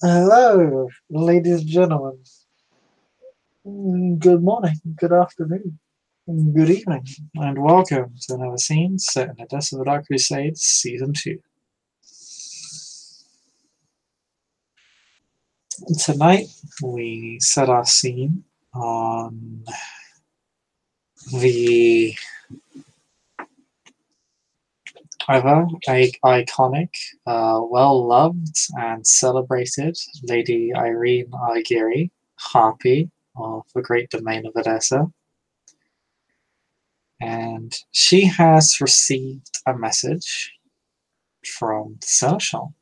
Hello, ladies and gentlemen. Good morning, good afternoon, good evening, and welcome to another scene set in the Death of the Dark Crusade Season 2. Tonight, we set our scene on the iconic, well-loved and celebrated Lady Eirene Harpy of the Great Domain of Edessa. And she has received a message from the Seneschal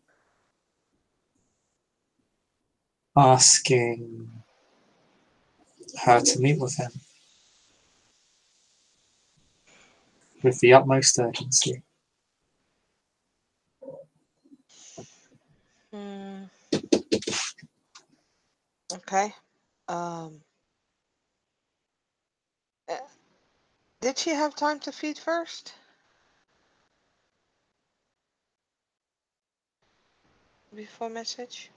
asking her to meet with him with the utmost urgency. Hmm. Okay. Um. eh, Did she have time to feed first before message?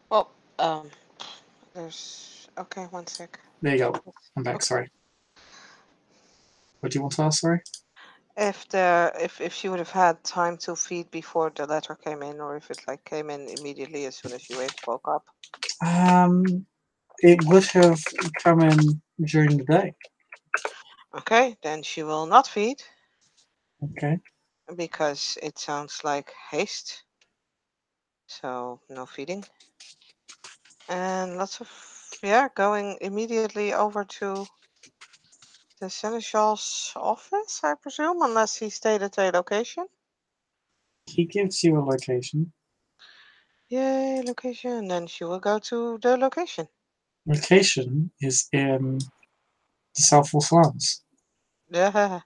Well, there's okay. One sec. There you go. I'm back. Okay. Sorry. What do you want to ask? Sorry. If she would have had time to feed before the letter came in, or if it like came in immediately as soon as you woke up. It would have come in during the day. Okay, then she will not feed Okay. because it sounds like haste. So no feeding. And lots of, yeah, going immediately over to the Seneschal's office, I presume, unless he stayed at a location. He gives you a location. Yay, location. Then she will go to the location. Location is in the Southwall Slums. Yeah.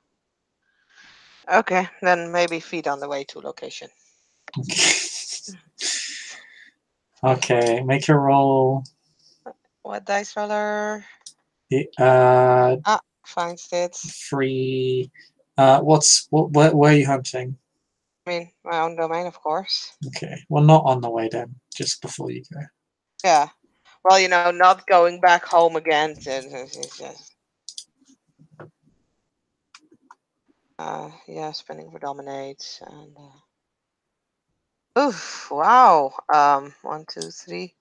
Okay, then maybe feed on the way to location. Okay, make a roll. What dice roller? Uh, Ah, finds it. free. Where are you hunting? I mean, my own domain, of course. Okay, well, not on the way then, just before you go. Yeah. Well, not going back home again. It's just, yeah, spending for dominates and. Oof! Wow. One, two, three.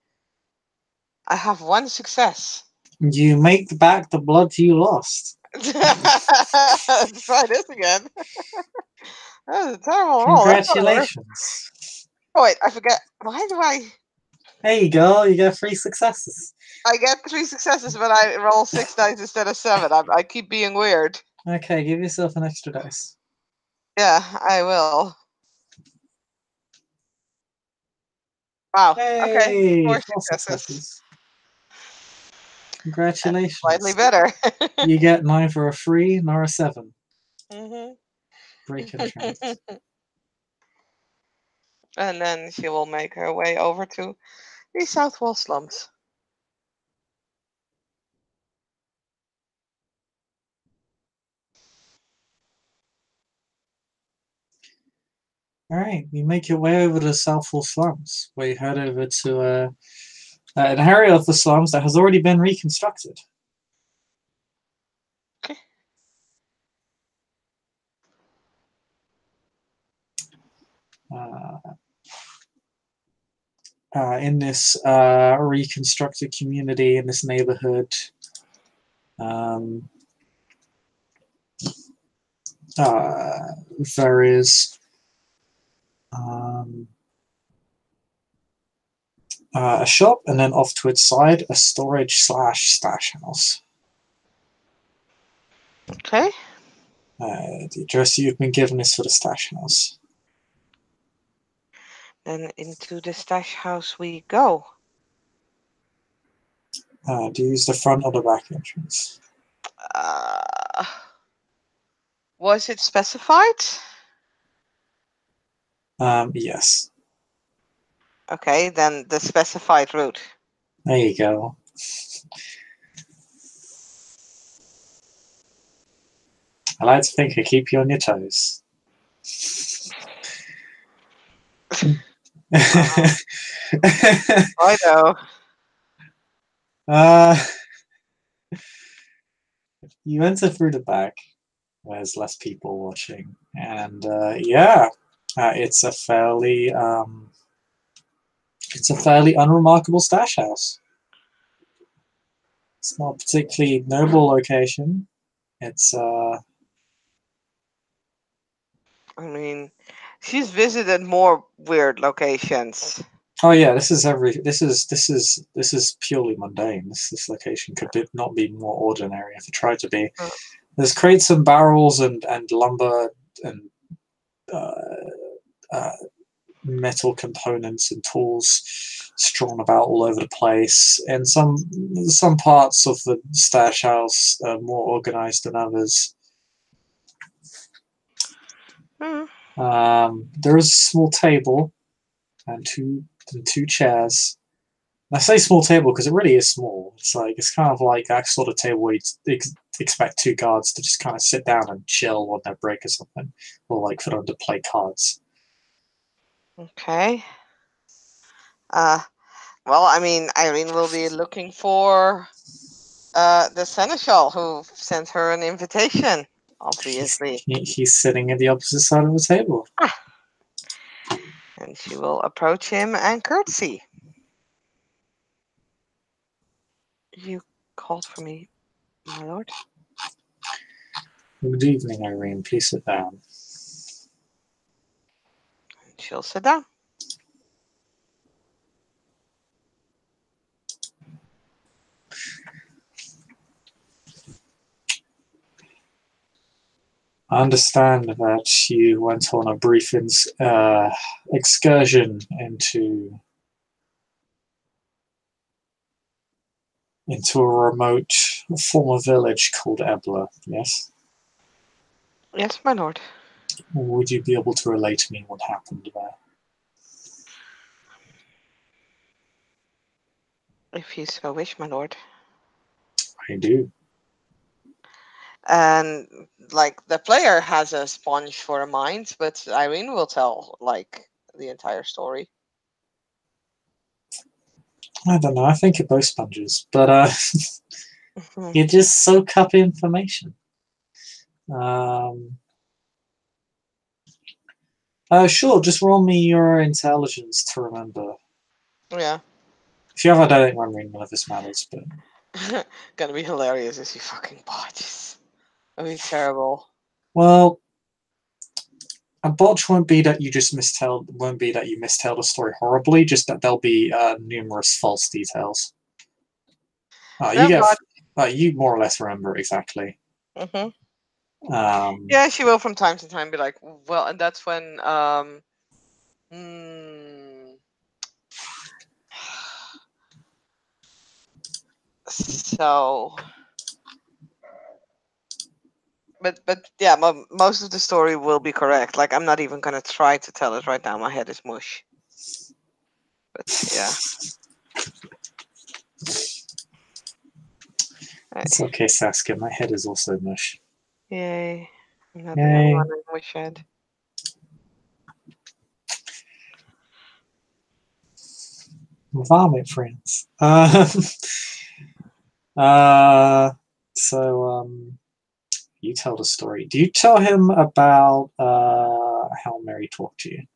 I have one success. You make back the blood you lost. Let's try this again. That was a terrible roll. That's not a. Congratulations. Oh wait, I forget. Why do There you go, you get 3 successes. I get three successes, but I roll six dice instead of seven? I keep being weird. Okay, give yourself an extra dice. Yeah, I will. Wow. Okay, Hey, four 4 successes. successes. That's slightly Congratulations. better. You get neither a 3 nor a 7. hmm Break enchant. And then she will make her way over to the Southwall slums. Alright, you make your way over to the Southwall Slums, where you head over to an area of the slums that has already been reconstructed. Okay. Uh, in this reconstructed community, in this neighborhood, um, there is um, a shop, and then off to its side, a storage slash stash house. Okay. The address you've been given is for the stash house. Then into the stash house we go. Do you use the front or the back entrance? Was it specified? Yes. Okay, then the specified route. There you go. I like to think I keep you on your toes. I know. You enter through the back, where there's less people watching, and yeah, it's a fairly unremarkable stash house. It's not a particularly noble location. It's I mean, she's visited more weird locations. oh yeah, this is purely mundane. This location could not be more ordinary if it tried to be. There's crates and barrels and lumber and metal components and tools strewn about all over the place. And some parts of the stash house are more organized than others. There is a small table and two chairs. And I say small table because it really is small. It's kind of like that sort of table where you expect two guards to just kind of sit down and chill on their break or something, or like for them to play cards. Okay. Well, I mean, Eirene will be looking for the Seneschal who sent her an invitation, obviously. He's sitting at the opposite side of the table. And she will approach him and curtsy. You called for me, my lord? Good evening, Eirene. Please sit down. She'll sit down. I understand that you went on a brief excursion into a remote former village called Ebla, yes? Yes, my lord. Would you be able to relate to me what happened there? If you so wish, my lord. I do. And like the player has a sponge for a mind, but Eirene will tell like the entire story. I don't know. I think you're both sponges, but you just soak up information. Sure. Just roll me your intelligence to remember. Yeah. If you have, I don't remember none of this matters, but Gonna be hilarious if you fucking botches. That'd be terrible. well, a botch won't be that you just mistell. Won't be that you mistell the story horribly. Just that there'll be numerous false details. You more or less remember exactly. Yeah, she will from time to time be like, well, and that's when so but yeah, most of the story will be correct. Like, I'm not even gonna try to tell it right now. My head is mush. But yeah. It's okay, Saskia. My head is also mush. Yay. I'm not the only one in mush head. Vomit, friends. So you tell the story. Do you tell him about how Mary talked to you?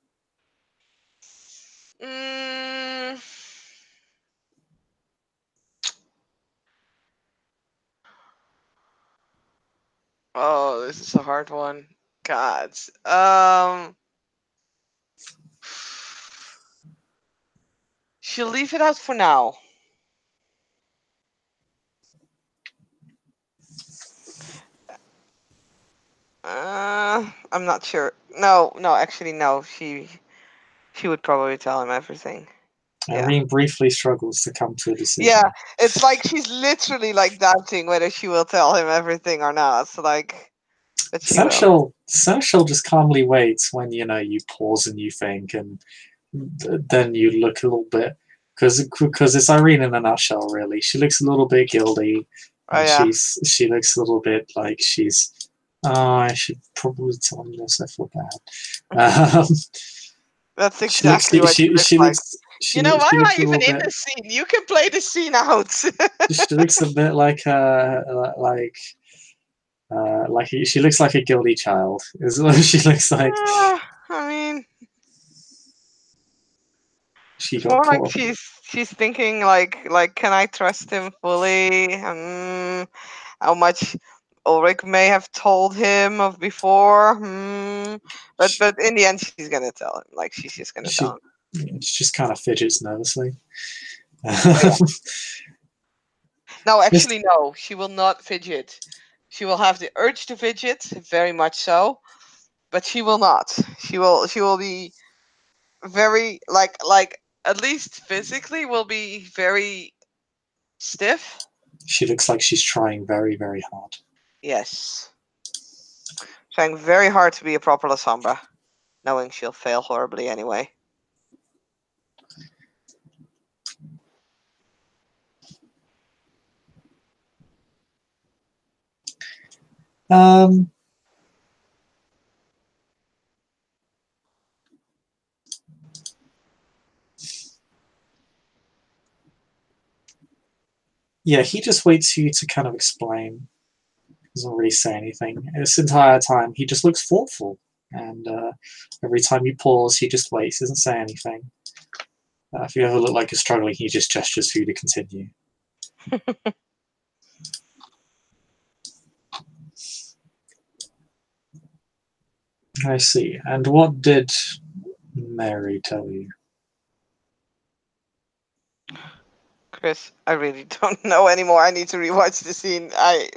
Oh, this is a hard one. God. She'll leave it out for now. I'm not sure. No, actually, no. She She would probably tell him everything. Yeah. Eirene briefly struggles to come to a decision. Yeah, it's like she's literally like doubting whether she will tell him everything or not. So like, but she will. Seneschal just calmly waits when you pause and you think, and then you look a little bit because it's Eirene in a nutshell. Really, she looks a little bit guilty. Oh And yeah. she looks a little bit like she's. Oh, I should probably tell him this. I feel bad. That's She looks. exactly what she looks She like. looks. You know, why She am looks I a even little in bit. the scene? You can play the scene out. She looks a bit like she looks like a guilty child. Is what she looks like. I mean, She it's got more like caught. she's thinking like can I trust him fully? How much Ulric may have told him of before. But in the end, she's gonna tell him. Like she's just gonna tell him. She just kind of fidgets nervously. Oh, yeah. No, Just actually, no. She will not fidget. She will have the urge to fidget, very much so, but she will not. She will be very like at least physically will be very stiff. she looks like she's trying very, very hard. Yes, trying very hard to be a proper La Sombra, knowing she'll fail horribly anyway. Um, yeah, he just waits for you to kind of explain. Doesn't really say anything. This entire time, he just looks thoughtful. And every time you pause, he just waits, doesn't say anything. If you ever look like you're struggling, he just gestures for you to continue. I see. And what did Mary tell you? Chris, I really don't know anymore. I need to rewatch the scene. Aww.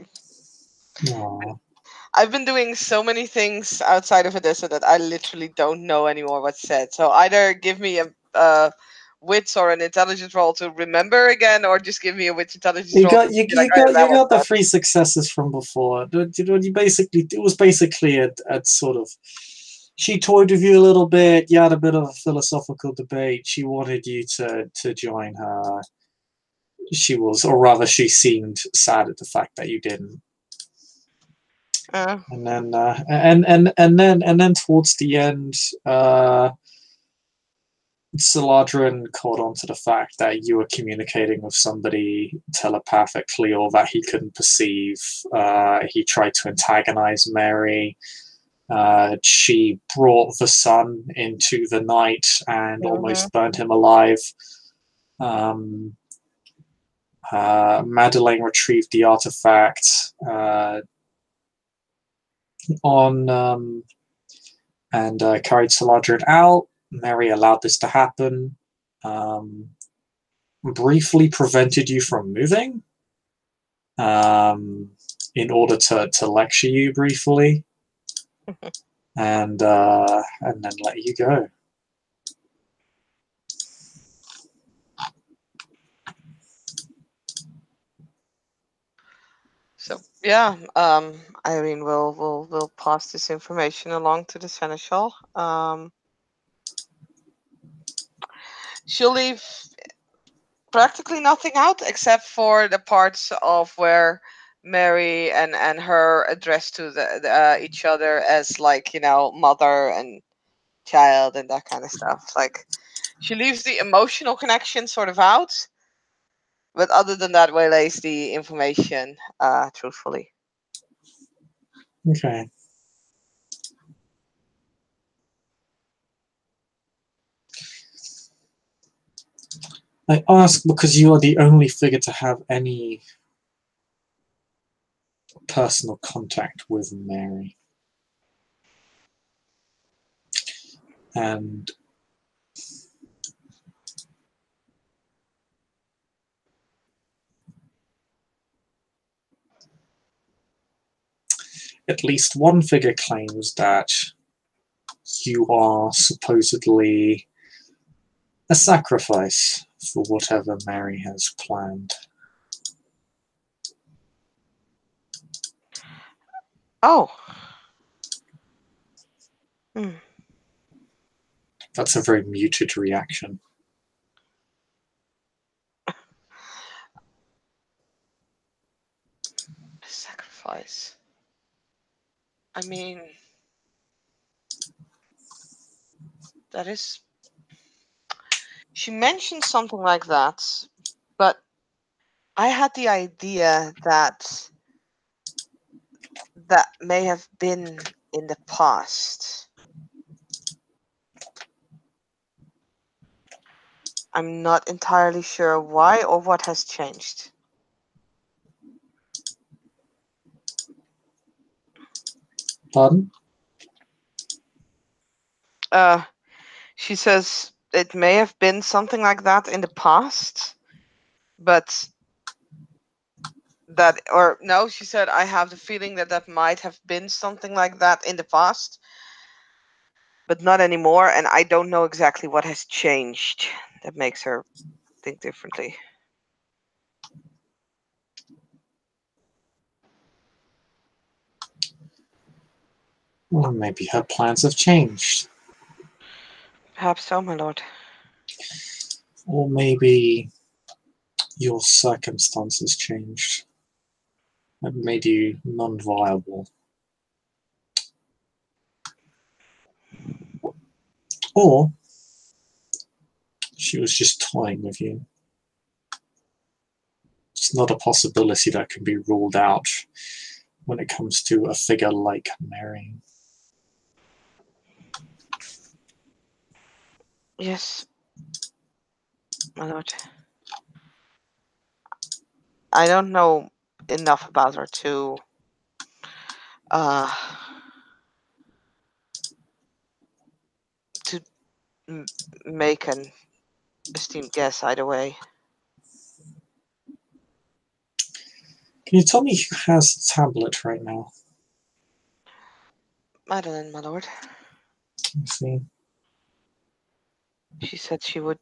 I've been doing so many things outside of Odessa that I literally don't know anymore what's said. So either give me a wits or an intelligence roll to remember again, or just give me a wits intelligence You roll got to be like, oh, yeah, that you was got the bad. 3 successes from before. You basically it was basically a sort of she toyed with you a little bit. You had a bit of a philosophical debate. She wanted you to join her. She was, or rather, she seemed sad at the fact that you didn't. And then and then towards the end, Saladrin caught on to the fact that you were communicating with somebody telepathically or that he couldn't perceive. He tried to antagonize Mary. She brought the sun into the night and almost burned him alive. Madeleine retrieved the artifact and carried Saladrin out. Mary allowed this to happen. Briefly prevented you from moving in order to lecture you briefly, and then let you go. So yeah, Irene will pass this information along to the Seneschal. She'll leave practically nothing out except for the parts of where Mary and her address to each other as like mother and child and that kind of stuff. Like she leaves the emotional connection sort of out, but other than that, waylays the information truthfully. Okay. I ask because you are the only figure to have any personal contact with Mary. And at least one figure claims that you are supposedly A sacrifice for whatever Mary has planned. Oh. That's a very muted reaction. Sacrifice. I mean, that is. She mentioned something like that, but I had the idea that that may have been in the past. I'm not entirely sure why or what has changed. Pardon? She says it may have been something like that in the past, but that, or no, she said, I have the feeling that that might have been something like that in the past, but not anymore, and I don't know exactly what has changed that makes her think differently. Well, maybe her plans have changed. Perhaps so, my lord. Or maybe your circumstances changed. That made you non-viable. Or she was just toying with you. It's not a possibility that can be ruled out when it comes to a figure like Mary. Yes, my lord. I don't know enough about her to to make an esteemed guess either way. Can you tell me who has the tablet right now? Madeline, my lord. Let's see. She said she would.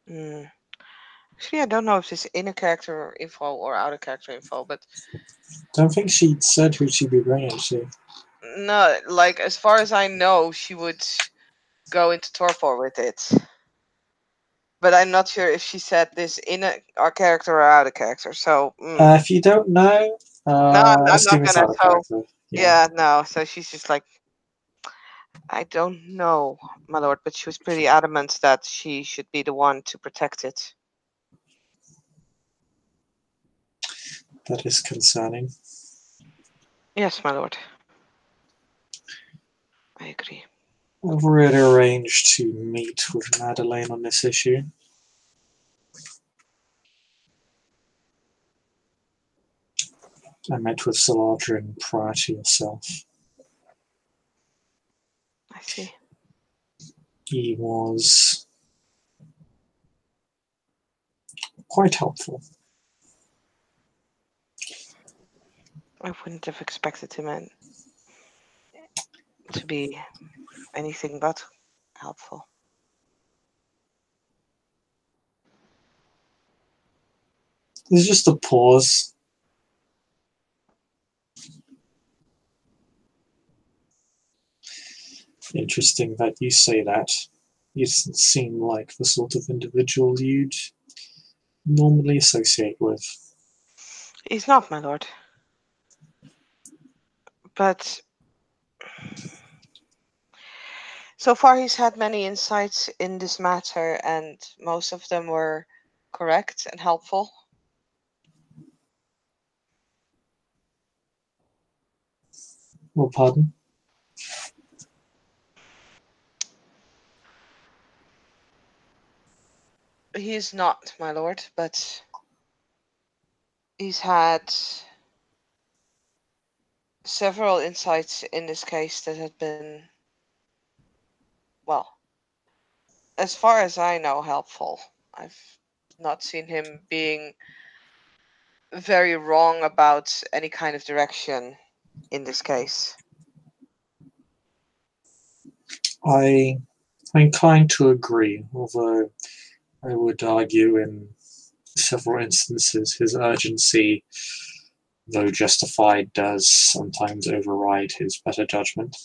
Actually, I don't know if this is inner character info or outer character info, but Don't think she said who she'd be bringing it to. no, like as far as I know, she would go into torpor with it. But I'm not sure if she said this in our character or out of character. So If you don't know, no, I'm not assume it's gonna. out of So character. yeah, no. So she's just like, I don't know, my lord, but she was pretty adamant that she should be the one to protect it. That is concerning. Yes, my lord. I agree. I've already arranged to meet with Madeleine on this issue. I met with Saladrin prior to yourself. I see. He was quite helpful. I wouldn't have expected him to be anything but helpful. There's just a pause. Interesting that you say that. He doesn't seem like the sort of individual you'd normally associate with. He's not, my lord. But so far he's had many insights in this matter, and most of them were correct and helpful. Well, pardon? He is not, my lord, but he's had several insights in this case that have been, well, as far as I know, helpful. I've not seen him being very wrong about any kind of direction in this case. I I'm inclined to agree, although I would argue in several instances his urgency, though justified, does sometimes override his better judgment.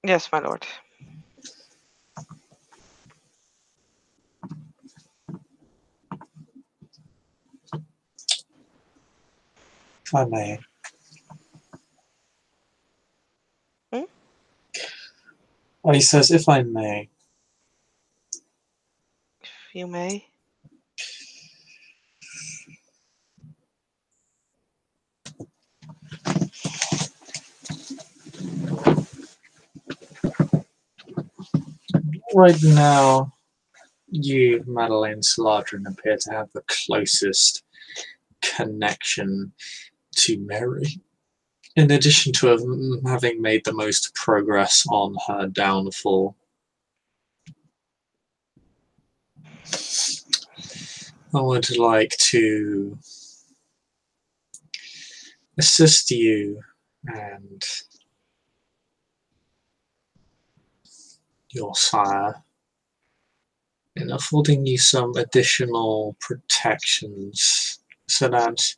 Yes, my lord. If I may. Hmm? Oh, he says, if I may. If you may. Right now, you, Madeleine Saladrin, appear to have the closest connection to Mary. In addition to having made the most progress on her downfall. I would like to assist you and your sire in affording you some additional protections so that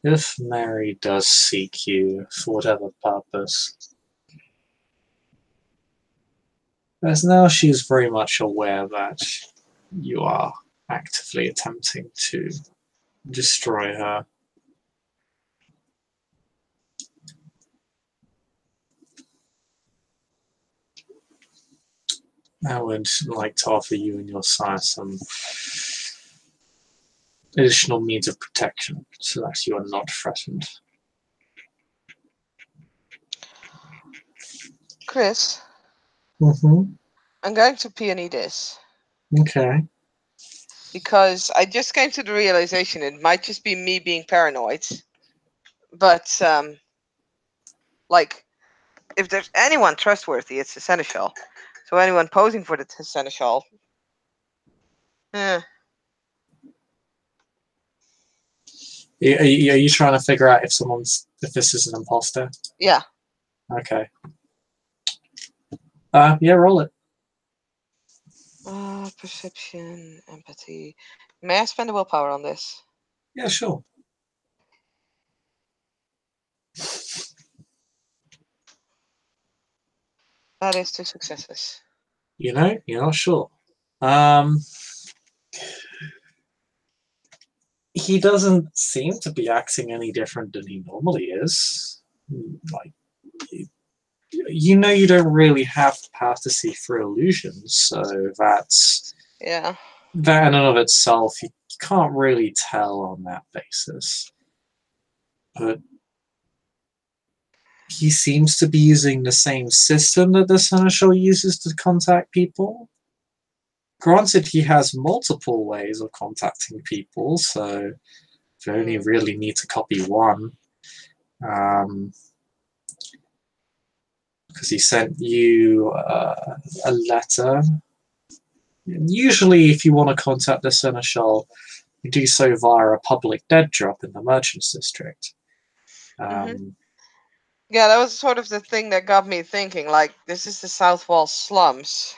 if Mary does seek you for whatever purpose, as now she is very much aware that you are actively attempting to destroy her. I would like to offer you and your sire some additional means of protection so that you are not threatened. Chris, Mm-hmm. I'm going to peony this. Okay. Because I just came to the realization it might just be me being paranoid. But, like, if there's anyone trustworthy, it's the Seneschal. So anyone posing for the Seneschal, Are you trying to figure out if this is an imposter? Yeah. Okay. Yeah, roll it. Perception, empathy. May I spend a willpower on this? Yeah, sure. That is 2 successes. You're not sure. He doesn't seem to be acting any different than he normally is. Like, you don't really have the power to see through illusions, so that in and of itself, you can't really tell on that basis. But he seems to be using the same system that the Seneschal uses to contact people. Granted, he has multiple ways of contacting people, so you only really need to copy one. Because he sent you a letter. And usually, if you want to contact the Seneschal, you do so via a public dead drop in the Merchants District. Yeah, that was sort of the thing that got me thinking, like, this is the South Wall slums.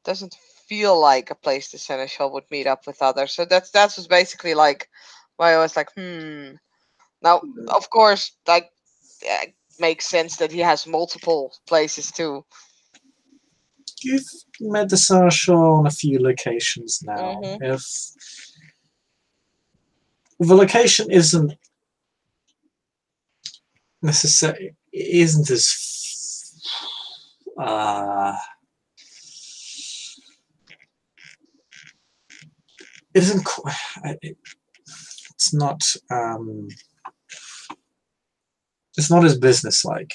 Doesn't feel like a place the Seneschal would meet up with others. So that was basically like why I was like, Now, of course, like, it makes sense that he has multiple places too. You've met the Seneschal on a few locations now. If the location isn't necessarily isn't as it isn't quite. It's not. It's not as businesslike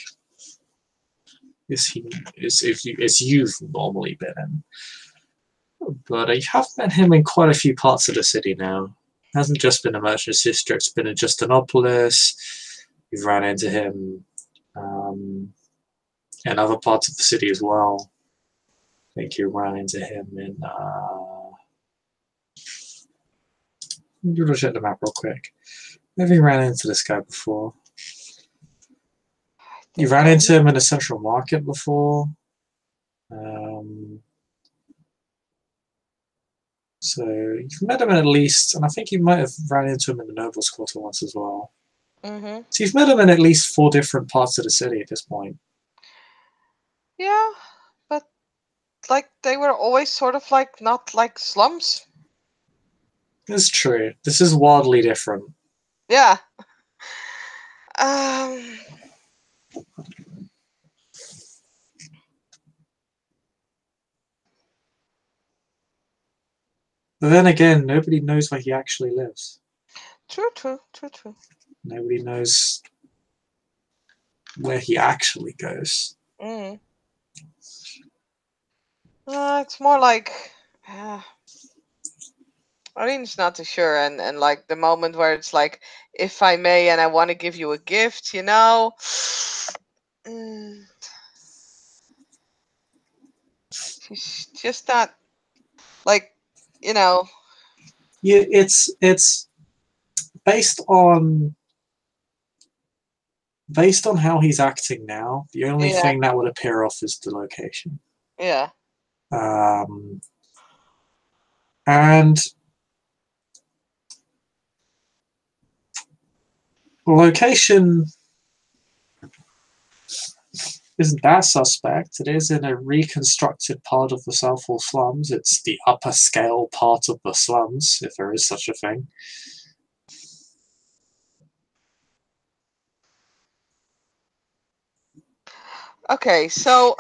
as you've normally been in. But I have met him in quite a few parts of the city now. It hasn't just been a Merchants District, it's been in Justinopolis. We've ran into him in other parts of the city as well. I think you ran into him in... I'm going to check the map real quick. Maybe you ran into this guy before. You ran into him in a central market before. So you've met him at least, and I think you might have ran into him in the Noble's Quarter once as well. So you've met him in at least 4 different parts of the city at this point. Yeah, but like they were always sort of like not like slums. It's true. This is wildly different. Yeah. But then again, nobody knows where he actually lives. True. Nobody knows where he actually goes. It's more like Irene's not too sure, and like the moment where it's like, if I may, and I want to give you a gift, you know. She's just not like, you know. Yeah, it's based on how he's acting now. The only thing that would appear off is the location. Yeah. And location isn't that suspect. It is in a reconstructed part of the Southall slums. It's the upper scale part of the slums, if there is such a thing. Okay, so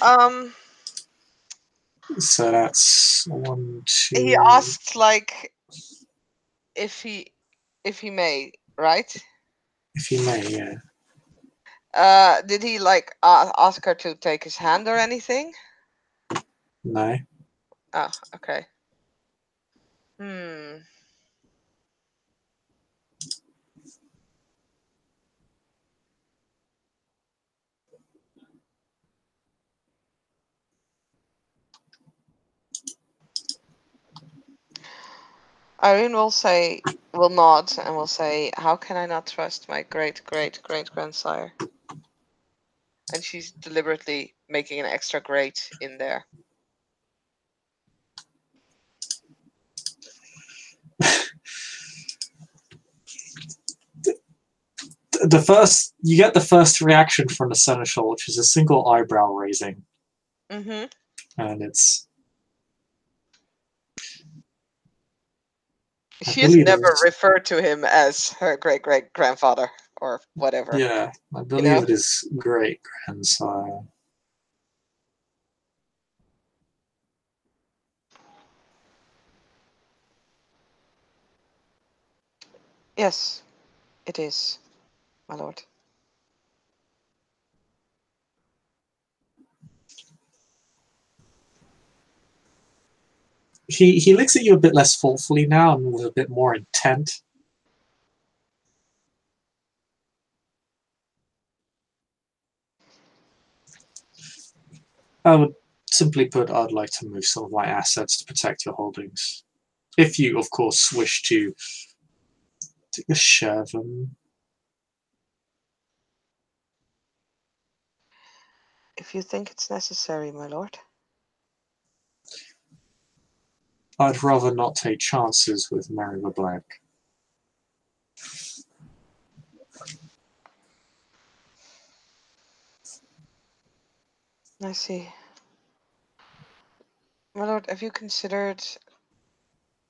So that's 1, 2. he asked like if he may, right? If he may, yeah. Did he like ask her to take his hand or anything? No. Oh, okay. Irene will nod and will say, "How can I not trust my great grandsire?" And she's deliberately making an extra great in there. You get the first reaction from the Seneschal, which is a single eyebrow raising. And it's... She's never referred to him as her great-great-grandfather or whatever. Yeah, I believe it is great-grandsire. Yes, it is, my lord. He looks at you a bit less thoughtfully now and with a bit more intent. I would simply put, I'd like to move some of my assets to protect your holdings. If you, of course, wish to take a share of them. If you think it's necessary, my lord. I'd rather not take chances with Mary LeBlanc. I see. My lord, have you considered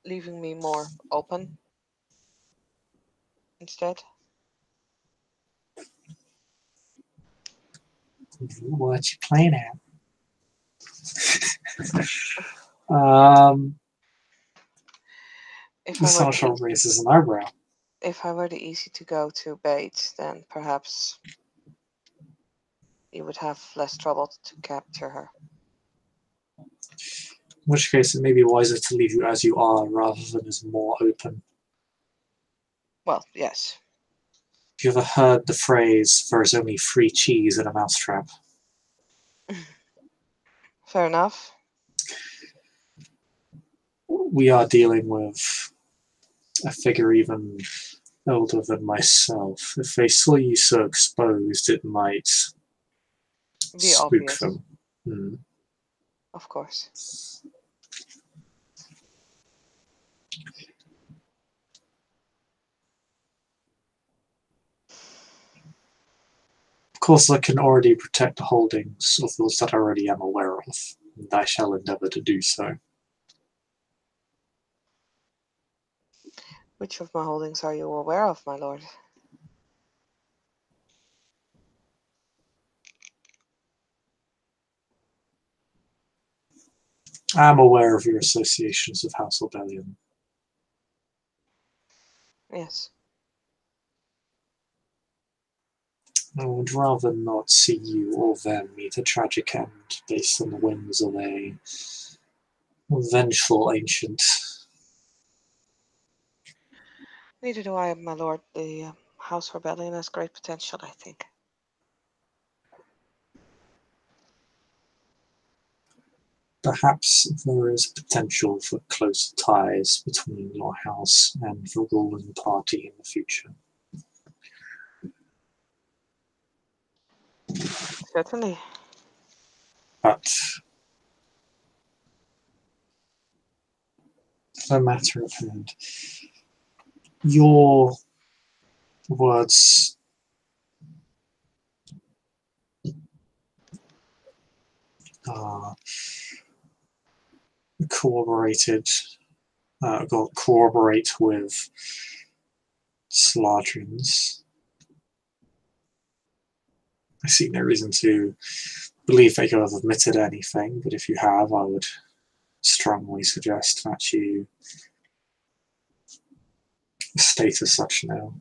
leaving me more open instead? What you playing at? The Seneschal raises an eyebrow. If I were the easy to go to bait, then perhaps you would have less trouble to capture her. In which case, it may be wiser to leave you as you are rather than as more open. Well, yes. Have you ever heard the phrase, "there is only free cheese in a mousetrap"? Fair enough. We are dealing with a figure even older than myself. If they saw you so exposed, it might Be spook obvious, them. Hmm. of course. Of course, I can already protect the holdings of those that I already am aware of, and I shall endeavour to do so. Which of my holdings are you aware of, my lord? I am aware of your associations with House Rebellion. Yes. I would rather not see you or them meet a tragic end based on the whims of a vengeful ancient. Neither do I, my lord. The House Rebellion has great potential, I think. Perhaps there is potential for closer ties between your house and the ruling party in the future. Certainly. But the matter at hand, your words are corroborate with Sladrin's. I see no reason to believe that you have admitted anything, but if you have, I would strongly suggest that you state as such now.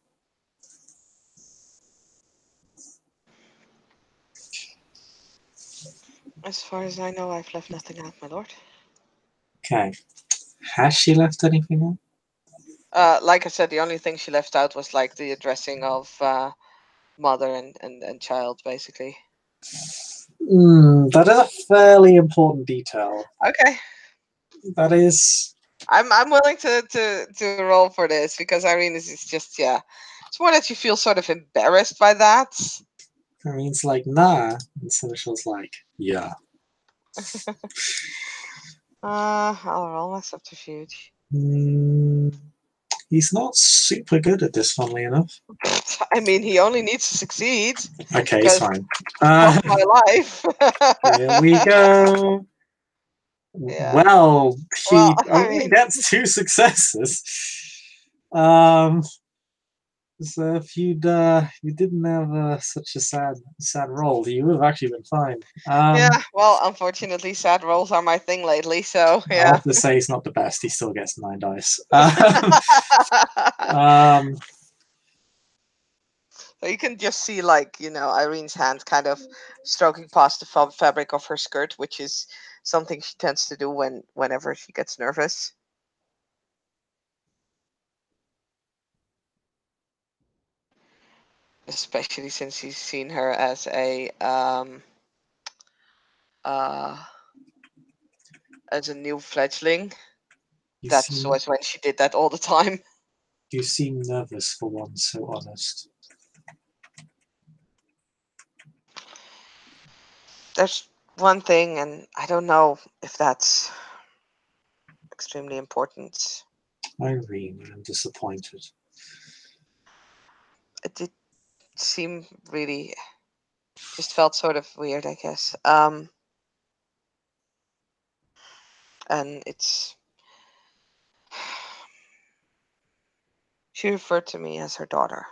As far as I know, I've left nothing out, my lord. Okay. Has she left anything out? Like I said, the only thing she left out was like the addressing of mother and child, basically. That is a fairly important detail. Okay. That is. I'm willing to roll for this because Irene is just It's more that you feel sort of embarrassed by that. Irene's like, nah. And Seneschal's like, yeah. I'll roll my subterfuge. He's not super good at this, funnily enough. I mean, he only needs to succeed. Okay, he's fine. Fuck my life. Here we go. Yeah. Well, he Well, only gets 2 successes. So if you didn't have such a sad roll, you would have actually been fine. yeah. Well, unfortunately, sad rolls are my thing lately. So I yeah. have to say he's not the best. He still gets 9 dice. So you can just see, like, Irene's hand kind of stroking past the fabric of her skirt, which is something she tends to do whenever she gets nervous. Especially since he's seen her as a new fledgling. Was when she did that all the time. You seem nervous for one so honest. There's one thing, and I don't know if that's extremely important. Irene, I'm disappointed. It did seem really, just felt sort of weird, I guess. And she referred to me as her daughter,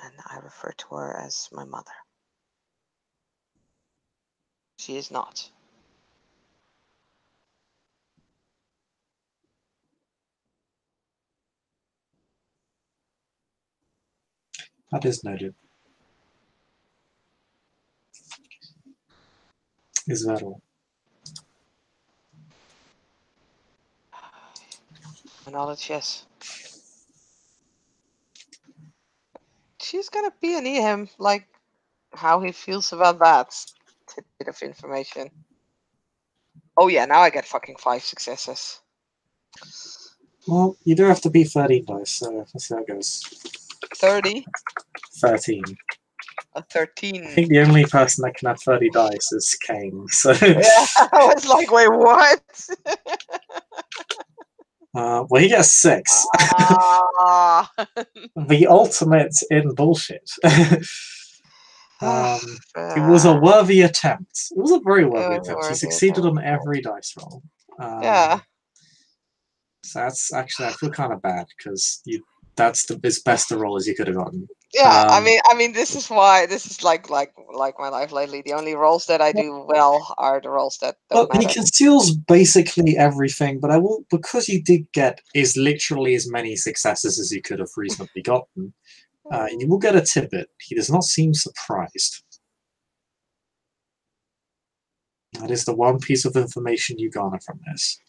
and I refer to her as my mother. She is not. That is noted. Is that all? My knowledge, yes. She's gonna be him, like how he feels about that bit of information. Oh yeah, now I get fucking 5 successes. Well, you do have to be 13 dice, so let's see how it goes. 30? 13. A I 13. think the only person that can have 30 dice is Kane. So, Yeah, I was like, wait, what? well, he gets 6. Ah. The ultimate in bullshit. Ah, It was a uh, worthy attempt. It was a very it worthy was attempt. He worth it. succeeded on every dice roll. Yeah. So that's actually, I feel kind of bad because that's as best a roll as you could have gotten. Yeah, I mean, this is why this is like my life lately. The only roles that I do well are the roles that Well, don't he matter. conceals basically everything, but I will, because you did get is literally as many successes as you could have reasonably gotten. You will get a tidbit. He does not seem surprised. That is the one piece of information you garner from this.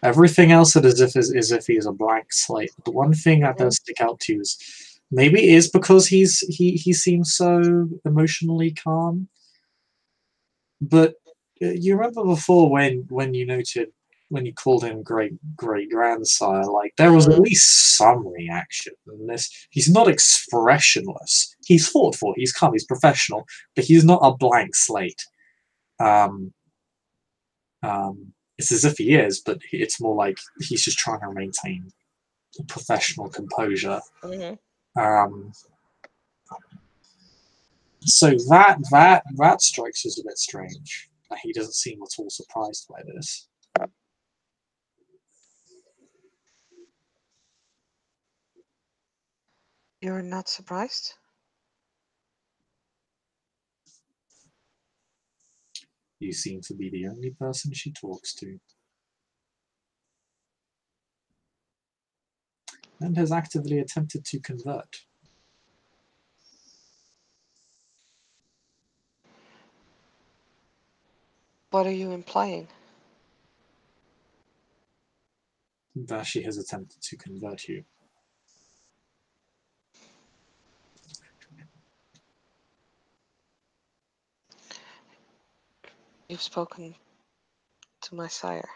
Everything else is as if he is a blank slate. The one thing that does stick out to you is maybe it is because he seems so emotionally calm. But you remember before when you noted when you called him great grandsire, like there was at least some reaction. And this, he's not expressionless. He's thoughtful. He's calm. He's professional. But he's not a blank slate. Um, it's as if he is, but it's more like he's just trying to maintain professional composure. Um, so that strikes us a bit strange. He doesn't seem at all surprised by this. You're not surprised? You seem to be the only person she talks to. And has actively attempted to convert. What are you implying? That she has attempted to convert you. You've spoken to my sire.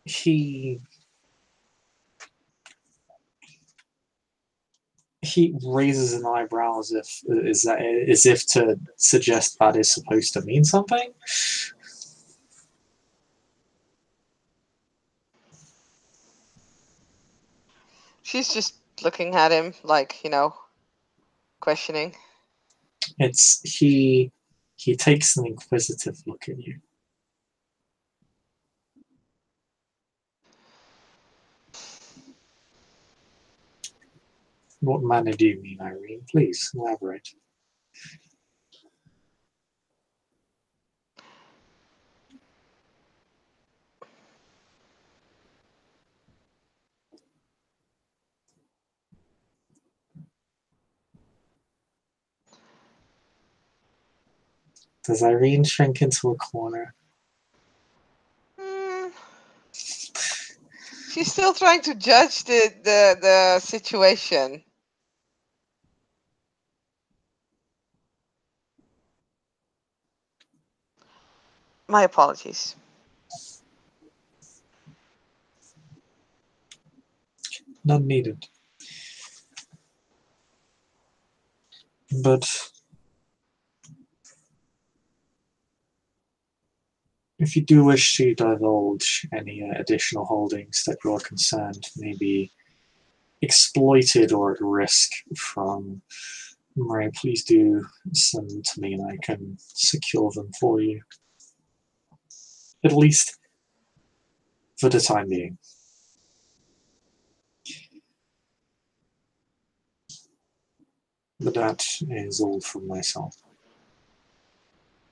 He raises an eyebrow as if to suggest that is supposed to mean something. She's just looking at him like, questioning. It's he takes an inquisitive look at you. What manner do you mean, Eirene? Please elaborate. Does Eirene shrink into a corner? She's still trying to judge the situation. My apologies. None needed. But if you do wish to divulge any additional holdings that you are concerned may be exploited or at risk from Murray, please do send them to me and I can secure them for you. At least for the time being. But that is all from myself.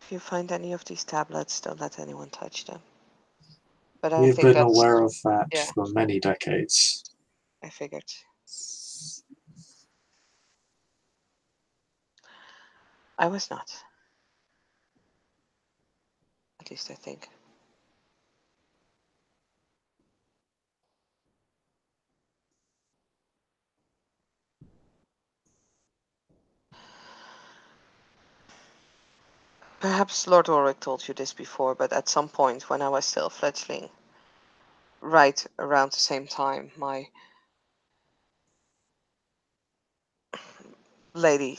If you find any of these tablets, don't let anyone touch them. But I We've think been that's, aware of that yeah, for many decades. I figured. I was not. At least I think. Perhaps Lord Ulric told you this before, but at some point when I was still fledgling, right around the same time, my Lady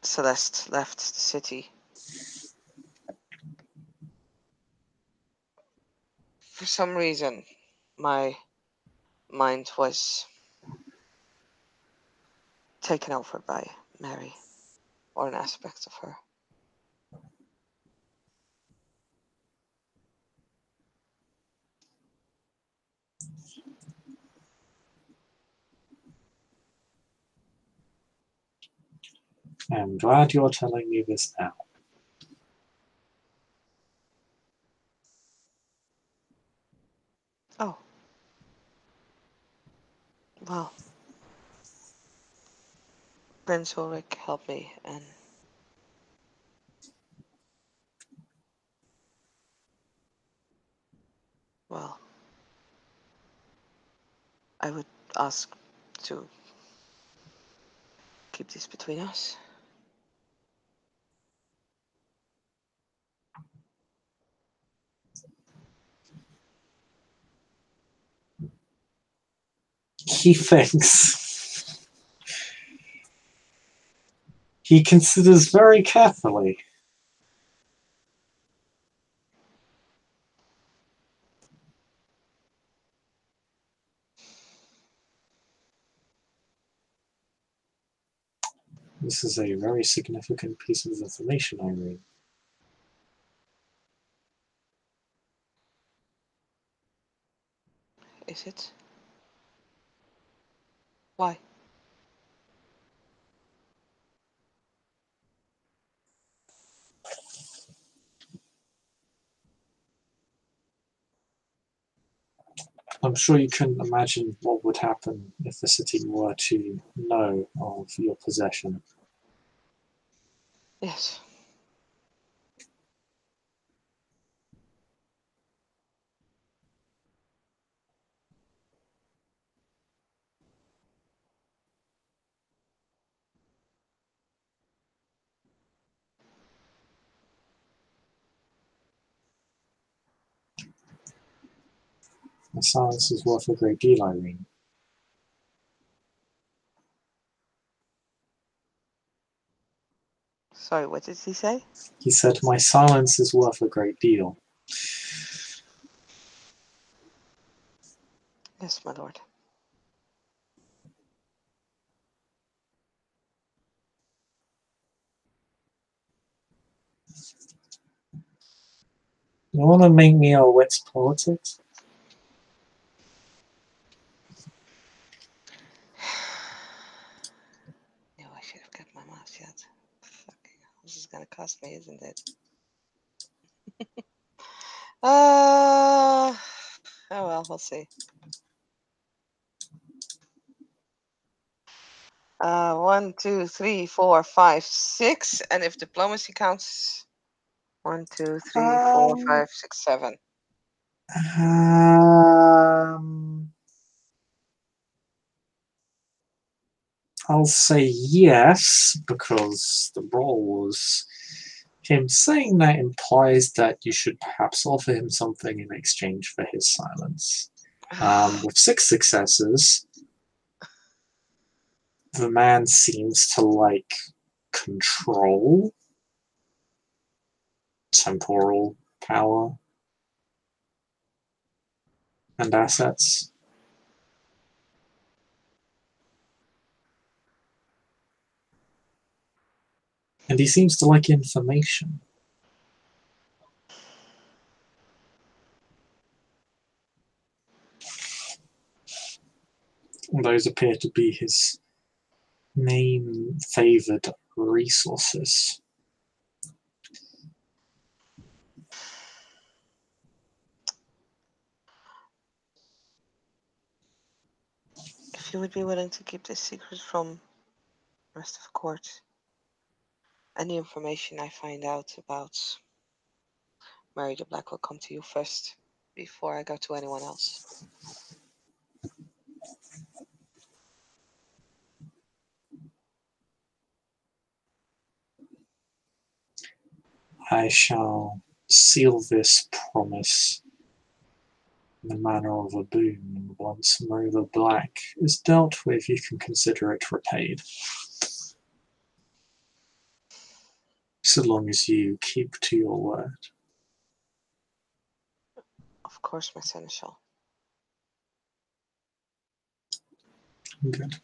Celeste left the city. For some reason, my mind was taken over by Mary, or an aspect of her. I'm glad you're telling me this now. Oh. Well, Prince Ulric helped me, and well, I would ask to keep this between us. He thinks. He considers very carefully. This is a very significant piece of information, Eirene. Is it? Why? I'm sure you can imagine what would happen if the city were to know of your possession. Yes. The silence is worth a great deal, Eirene. Sorry, what did he say? He said, my silence is worth a great deal. Yes, my lord. You want to make me a wit's politics? No, I should have kept my mouth shut. Fucking hell, this is gonna cost me, isn't it? Oh well, we'll see. 1, 2, 3, 4, 5, 6, and if diplomacy counts, 1, 2, 3, 4, 5, 6, 7. I'll say yes, because the role was him saying that implies that you should perhaps offer him something in exchange for his silence. With 6 successes, the man seems to like control, temporal power, and assets. And he seems to like information. And those appear to be his main favoured resources. If you would be willing to keep this secret from the rest of the court, any information I find out about Mary the Black will come to you first, before I go to anyone else. I shall seal this promise in the manner of a boon, and once Mary the Black is dealt with, you can consider it repaid. So long as you keep to your word. Of course, my Seneschal. Good.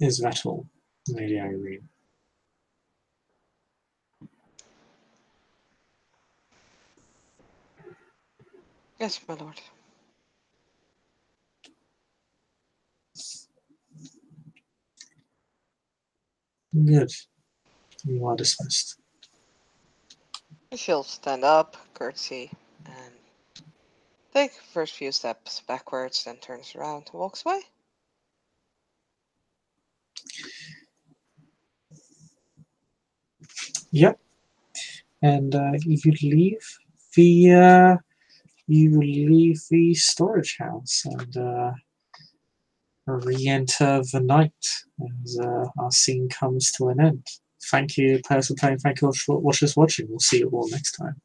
Is that all, Lady Irene? Yes, my lord. Good. You are dismissed. She'll stand up, curtsy, and take first few steps backwards, then turns around and walks away. Yep. And the you leave the storage house and re-enter the night as our scene comes to an end. Thank you, players, for playing. Thank you, watchers, watching. We'll see you all next time.